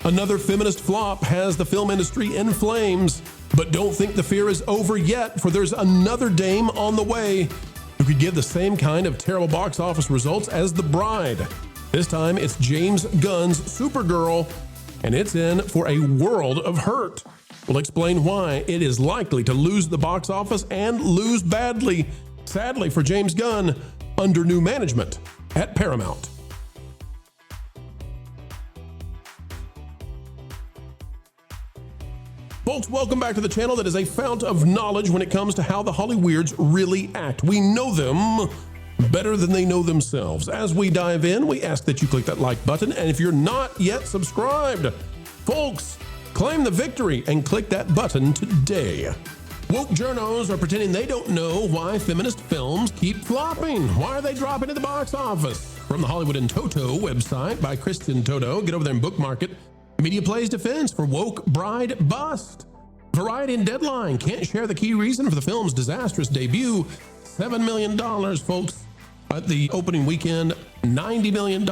Another feminist flop has the film industry in flames. But don't think the fear is over yet, for there's another dame on the way who could give the same kind of terrible box office results as The Bride. This time it's James Gunn's Supergirl, and it's in for a world of hurt. We'll explain why it is likely to lose the box office and lose badly, sadly for James Gunn, under new management at Paramount. Folks, welcome back to the channel that is a fount of knowledge when it comes to how the Hollyweirds really act. We know them better than they know themselves. As we dive in, we ask that you click that like button, and if you're not yet subscribed, folks, claim the victory and click that button today. Woke journos are pretending they don't know why feminist films keep flopping. Why are they dropping at the box office? From the Hollywood and Toto website by Kristen Toto, get over there and bookmark it. Media plays defense for woke bride bust. Variety and Deadline can't share the key reason for the film's disastrous debut. $7 million, folks, at the opening weekend. $90 million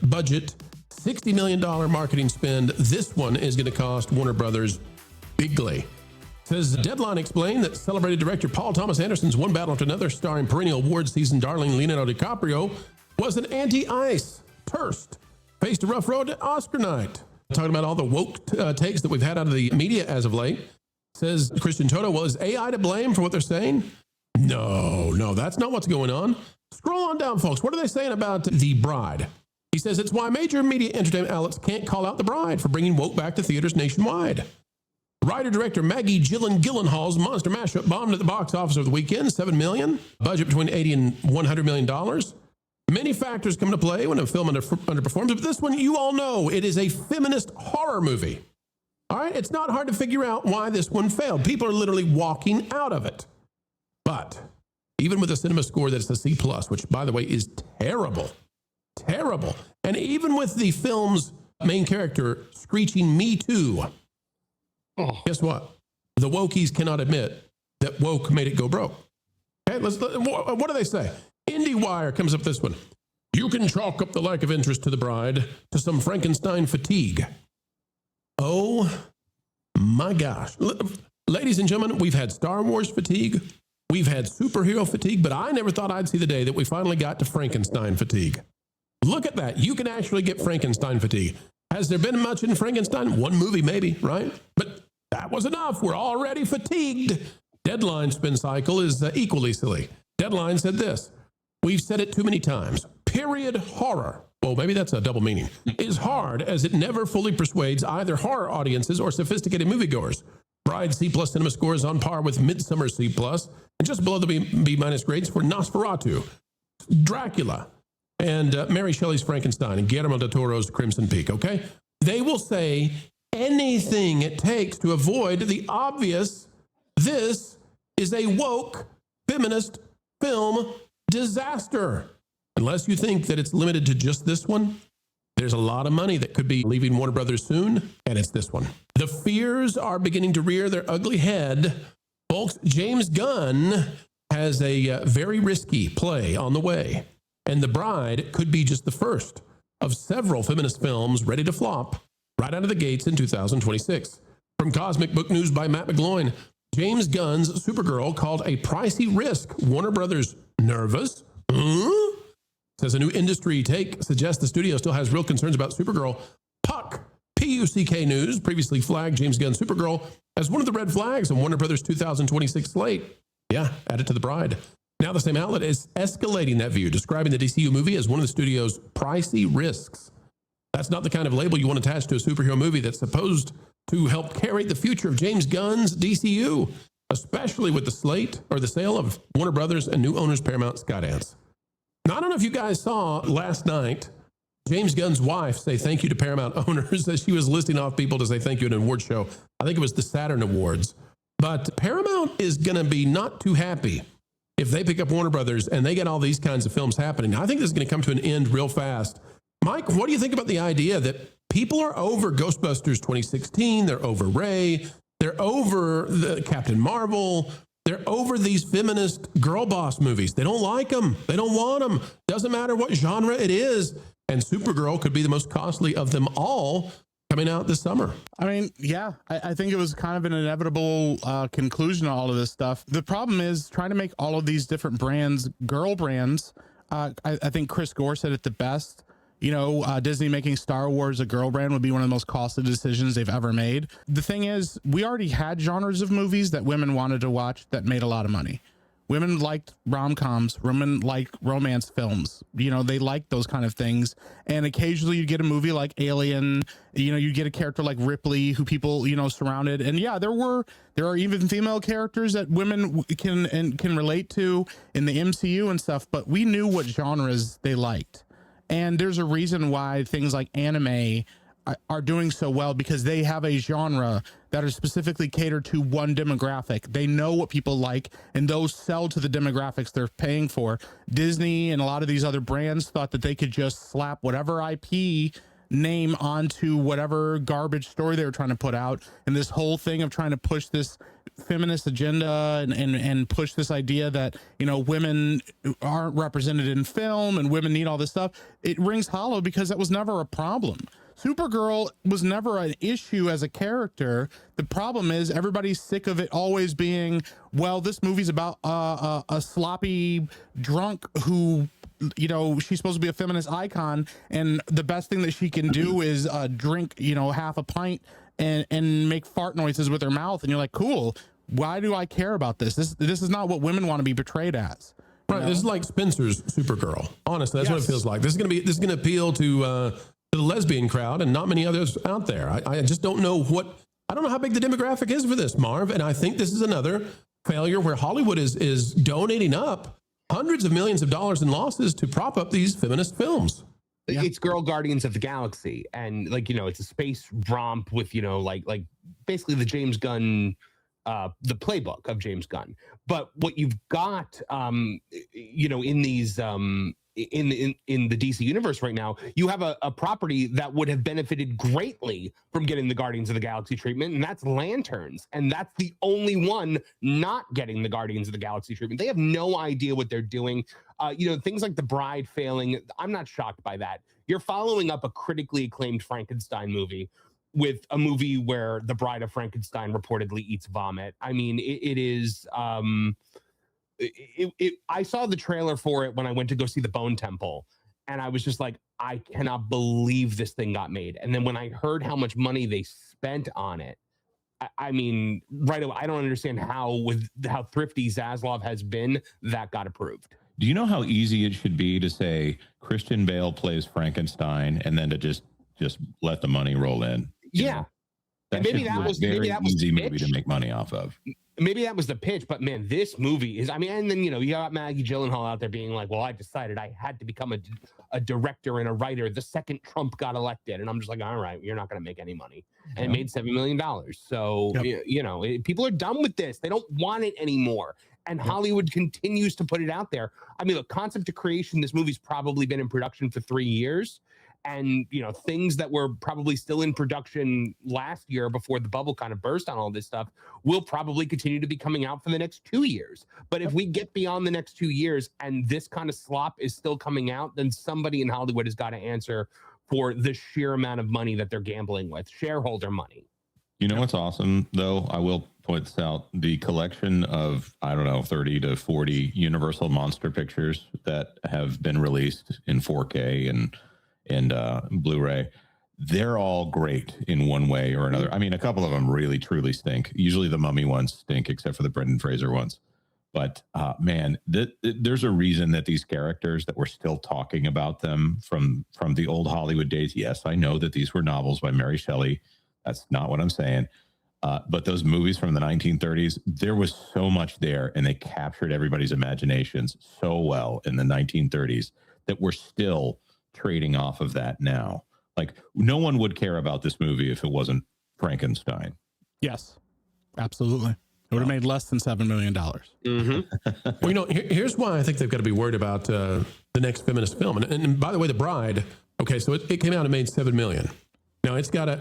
budget, $60 million marketing spend. This one is going to cost Warner Brothers bigly. Says Deadline explained that celebrated director Paul Thomas Anderson's One Battle After Another, starring perennial award season darling Leonardo DiCaprio, was an anti-ice, terse, faced a rough road at Oscar night. Talking about all the woke takes that we've had out of the media as of late. Says Christian Toto, well, is AI to blame for what they're saying? No, that's not what's going on. Scroll on down, folks. What are they saying about The Bride? He says it's why major media entertainment outlets can't call out The Bride for bringing woke back to theaters nationwide. Writer-director Maggie Gyllenhaal's monster mashup bombed at the box office over the weekend, $7 million, budget between $80 and $100 million. Many factors come into play when a film underperforms, but this one, you all know, it is a feminist horror movie. All right, it's not hard to figure out why this one failed. People are literally walking out of it. But even with a cinema score that's a C+, which, by the way, is terrible, and even with the film's main character screeching, "Me too," guess what? The wokies cannot admit that woke made it go broke. Okay, what do they say? IndieWire comes up with this one. You can chalk up the lack of interest to The Bride to some Frankenstein fatigue. Oh my gosh. Ladies and gentlemen, we've had Star Wars fatigue. We've had superhero fatigue, but I never thought I'd see the day that we finally got to Frankenstein fatigue. Look at that. You can actually get Frankenstein fatigue. Has there been much in Frankenstein? One movie maybe, right? But that was enough. We're already fatigued. Deadline spin cycle is equally silly. Deadline said this. We've said it too many times. Period horror, well, maybe that's a double meaning, is hard as it never fully persuades either horror audiences or sophisticated moviegoers. Bride C+ cinema score is on par with Midsummer C+, and just below the B- grades for Nosferatu, Dracula, and Mary Shelley's Frankenstein, and Guillermo del Toro's Crimson Peak, okay? They will say anything it takes to avoid the obvious. This is a woke feminist film disaster. Unless you think that it's limited to just this one, there's a lot of money that could be leaving Warner Brothers soon, and it's this one. The fears are beginning to rear their ugly head. Folks, James Gunn has a very risky play on the way, and The Bride could be just the first of several feminist films ready to flop right out of the gates in 2026. From Cosmic Book News by Matt McGloin, James Gunn's Supergirl called a pricey risk. Warner Brothers nervous? Says a new industry take suggests the studio still has real concerns about Supergirl. Puck, P-U-C-K News, previously flagged James Gunn's Supergirl as one of the red flags on Warner Brothers' 2026 slate. Yeah, added to The Bride. Now the same outlet is escalating that view, describing the DCU movie as one of the studio's pricey risks. That's not the kind of label you want attached to a superhero movie that's supposed to help carry the future of James Gunn's DCU, especially with the slate or the sale of Warner Brothers and new owners Paramount Skydance. Now, I don't know if you guys saw last night, James Gunn's wife say thank you to Paramount owners as she was listing off people to say thank you at an award show. I think it was the Saturn Awards. But Paramount is going to be not too happy if they pick up Warner Brothers and they get all these kinds of films happening. I think this is going to come to an end real fast. Mike, what do you think about the idea that people are over Ghostbusters 2016, they're over Ray, they're over the Captain Marvel, they're over these feminist girl boss movies. They don't like them. They don't want them. Doesn't matter what genre it is. And Supergirl could be the most costly of them all coming out this summer. I mean, yeah, I think it was kind of an inevitable conclusion to all of this stuff. The problem is trying to make all of these different brands girl brands. I think Chris Gore said it the best. Disney making Star Wars a girl brand would be one of the most costly decisions they've ever made. The thing is, we already had genres of movies that women wanted to watch that made a lot of money. Women liked rom-coms, women liked romance films. They liked those kind of things. And occasionally you get a movie like Alien, you get a character like Ripley who people, surrounded. And yeah, there are even female characters that women can relate to in the MCU and stuff, but we knew what genres they liked. And there's a reason why things like anime are doing so well, because they have a genre that are specifically catered to one demographic. They know what people like, and those sell to the demographics they're paying for. Disney and a lot of these other brands thought that they could just slap whatever IP name onto whatever garbage story they were trying to put out. And this whole thing of trying to push this feminist agenda and push this idea that, women aren't represented in film and women need all this stuff, it rings hollow, because that was never a problem. Supergirl was never an issue as a character. The problem is everybody's sick of it always being, well, this movie's about a sloppy drunk who, she's supposed to be a feminist icon, and the best thing that she can do is drink, half a pint and make fart noises with her mouth. And you're like, cool. Why do I care about this? This is not what women want to be portrayed as. Right. This is like Spencer's Supergirl. Honestly, that's what it feels like. This is going to appeal to the lesbian crowd and not many others out there. I just don't know I don't know how big the demographic is for this, Marv. And I think this is another failure where Hollywood is donating up hundreds of millions of dollars in losses to prop up these feminist films. Yeah. It's Girl Guardians of the Galaxy. And it's a space romp with, like basically the James Gunn, the playbook of James Gunn. But what you've got, in these, in the DC universe right now, you have a property that would have benefited greatly from getting the Guardians of the Galaxy treatment, and that's Lanterns. And that's the only one not getting the Guardians of the Galaxy treatment. They have no idea what they're doing. Things like The Bride failing, I'm not shocked by that. You're following up a critically acclaimed Frankenstein movie with a movie where the bride of Frankenstein reportedly eats vomit. I mean, it is... I saw the trailer for it when I went to go see The Bone Temple, and I was just like, I cannot believe this thing got made. And then when I heard how much money they spent on it, I mean, right away, I don't understand how thrifty Zaslav has been, that got approved. Do you know how easy it should be to say Christian Bale plays Frankenstein and then to just let the money roll in? Yeah. And maybe that was an easy pitch. movie to make money off of. Maybe that was the pitch, but man, this movie is, and then, you got Maggie Gyllenhaal out there being like, well, I decided I had to become a director and a writer the second Trump got elected. And I'm just like, all right, you're not going to make any money. And it made $7 million. So, people are done with this. They don't want it anymore. And Hollywood continues to put it out there. I mean, look, concept to creation, this movie's probably been in production for 3 years. And, things that were probably still in production last year before the bubble kind of burst on all this stuff will probably continue to be coming out for the next 2 years. But if we get beyond the next 2 years and this kind of slop is still coming out, then somebody in Hollywood has got to answer for the sheer amount of money that they're gambling with, shareholder money. You know what's awesome, though? I will point this out. The collection of, 30 to 40 Universal monster pictures that have been released in 4K and Blu-ray, they're all great in one way or another. I mean, a couple of them really truly stink. Usually the Mummy ones stink, except for the Brendan Fraser ones. But man, there's a reason that these characters, that we're still talking about them from the old Hollywood days. Yes, I know that these were novels by Mary Shelley. That's not what I'm saying. But those movies from the 1930s, there was so much there, and they captured everybody's imaginations so well in the 1930s that we're still trading off of that now. Like, no one would care about this movie if it wasn't Frankenstein. Yes, absolutely. It would have made less than $7 million. Mm-hmm. Well, here's why I think they've got to be worried about the next feminist film. And by the way, The Bride, okay, so it came out and made $7 million. Now it's got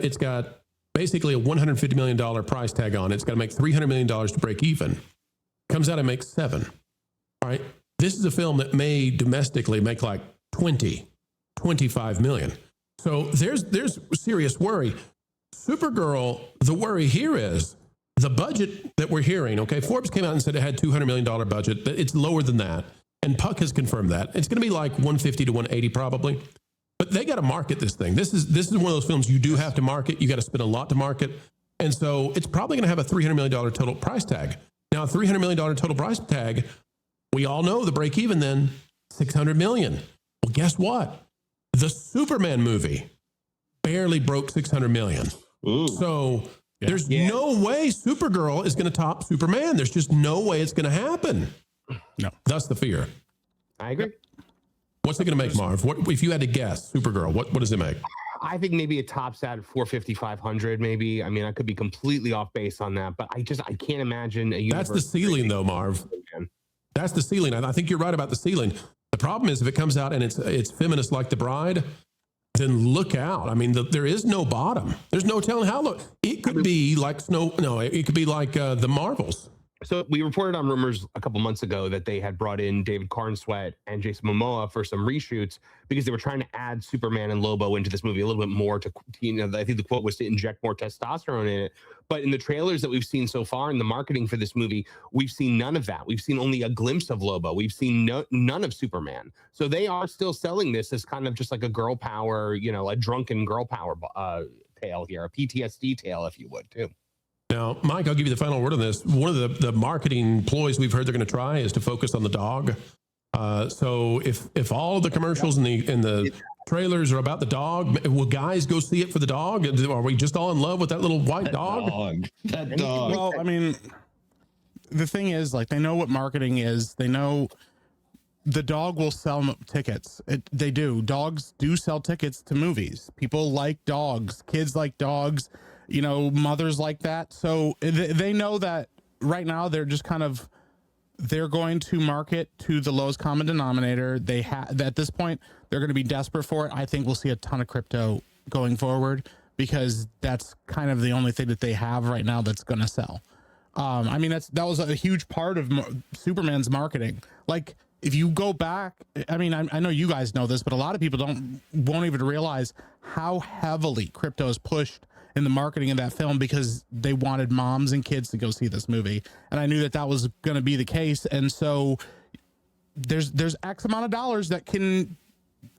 basically a $150 million price tag on it. It's got to make $300 million to break even. Comes out and makes $7 million. All right. This is a film that may domestically make like 25 million. So there's serious worry. Supergirl, the worry here is the budget that we're hearing. Okay, Forbes came out and said it had $200 million budget, but it's lower than that. And Puck has confirmed that. It's going to be like 150 to 180 probably. But they got to market this thing. This is one of those films you do have to market. You got to spend a lot to market. And so it's probably going to have a $300 million total price tag. Now, a $300 million total price tag, we all know the break even then, $600 million. Well, guess what? The Superman movie barely broke $600 million. Ooh. So there's no way Supergirl is going to top Superman. There's just no way it's going to happen. No. That's the fear. I agree. What's it going to make, Marv? What if you had to guess, Supergirl? What does it make? I think maybe it tops at 450, 500, maybe. I mean, I could be completely off base on that, but I can't imagine a universe. That's the ceiling, though, Marv. That's the ceiling. I think you're right about the ceiling. The problem is if it comes out and it's feminist like The Bride, then look out. I mean, there is no bottom. There's no telling how low. It could be like it could be like the Marvels. So we reported on rumors a couple months ago that they had brought in David Cornsweet and Jason Momoa for some reshoots because they were trying to add Superman and Lobo into this movie a little bit more to, I think the quote was to inject more testosterone in it. But in the trailers that we've seen so far in the marketing for this movie, we've seen none of that. We've seen only a glimpse of Lobo. We've seen none of Superman. So they are still selling this as kind of just like a girl power, a drunken girl power tale here, a PTSD tale, if you would, too. Now, Mike, I'll give you the final word on this. One of the marketing ploys we've heard they're going to try is to focus on the dog. So if all of the commercials and the trailers are about the dog, will guys go see it for the dog? Are we just all in love with that little white dog? That dog. Well, I mean, the thing is, like, they know what marketing is. They know the dog will sell tickets. They do. Dogs do sell tickets to movies. People like dogs. Kids like dogs. Mothers like that. So they know that right now they're just they're going to market to the lowest common denominator. At this point, they're going to be desperate for it. I think we'll see a ton of crypto going forward because that's kind of the only thing that they have right now that's going to sell. I mean, that was a huge part of Superman's marketing. Like, if you go back, I mean, I know you guys know this, but a lot of people won't even realize how heavily crypto is pushed in the marketing of that film because they wanted moms and kids to go see this movie. And I knew that was going to be the case. And so there's X amount of dollars that can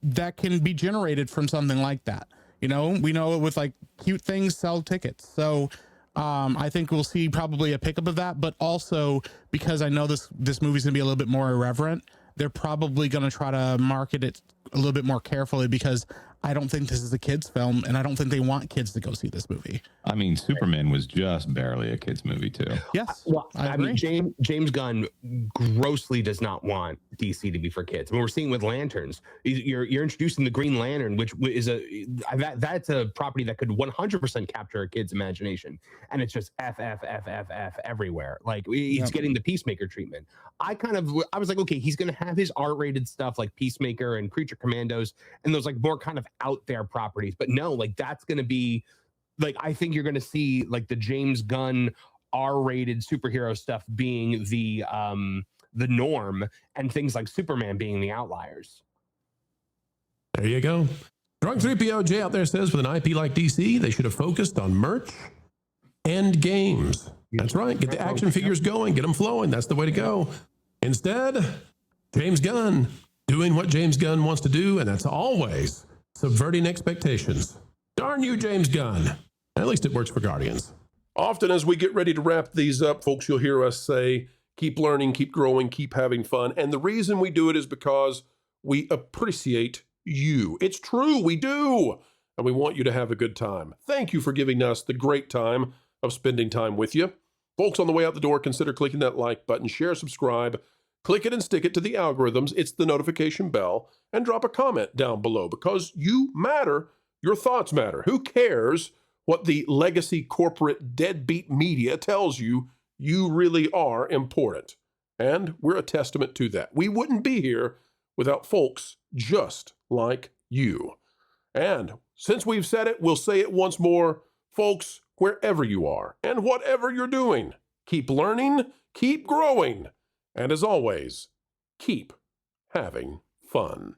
be generated from something like that. We know with like cute things sell tickets. So I think we'll see probably a pickup of that, but also because I know this movie's gonna be a little bit more irreverent, they're probably going to try to market it a little bit more carefully because I don't think this is a kid's film and I don't think they want kids to go see this movie. I mean, Superman was just barely a kid's movie too. Yes. Well, I mean, James Gunn grossly does not want DC to be for kids. I mean, we're seeing with Lanterns, you're introducing the Green Lantern, which is that's a property that could 100% capture a kid's imagination. And it's just F everywhere. Like he's getting the Peacemaker treatment. I was like, okay, he's going to have his R-rated stuff like Peacemaker and Creature Commandos and those like more kind of out there properties. But no, like that's going to be like, I think you're going to see like the James Gunn R-rated superhero stuff being the norm and things like Superman being the outliers. There you go. Drunk 3POJ out there says with an IP like DC, they should have focused on merch and games. That's right. Get the action figures going, get them flowing. That's the way to go. Instead, James Gunn doing what James Gunn wants to do, and that's always subverting expectations. Darn you, James Gunn. At least it works for Guardians. Often as we get ready to wrap these up, folks, you'll hear us say, keep learning, keep growing, keep having fun. And the reason we do it is because we appreciate you. It's true, we do. And we want you to have a good time. Thank you for giving us the great time of spending time with you. Folks, on the way out the door, consider clicking that like button, share, subscribe, click it and stick it to the algorithms. It's the notification bell, and drop a comment down below because you matter. Your thoughts matter. Who cares what the legacy corporate deadbeat media tells you? You really are important. And we're a testament to that. We wouldn't be here without folks just like you. And since we've said it, we'll say it once more. Folks, wherever you are and whatever you're doing, keep learning, keep growing, and as always, keep having fun.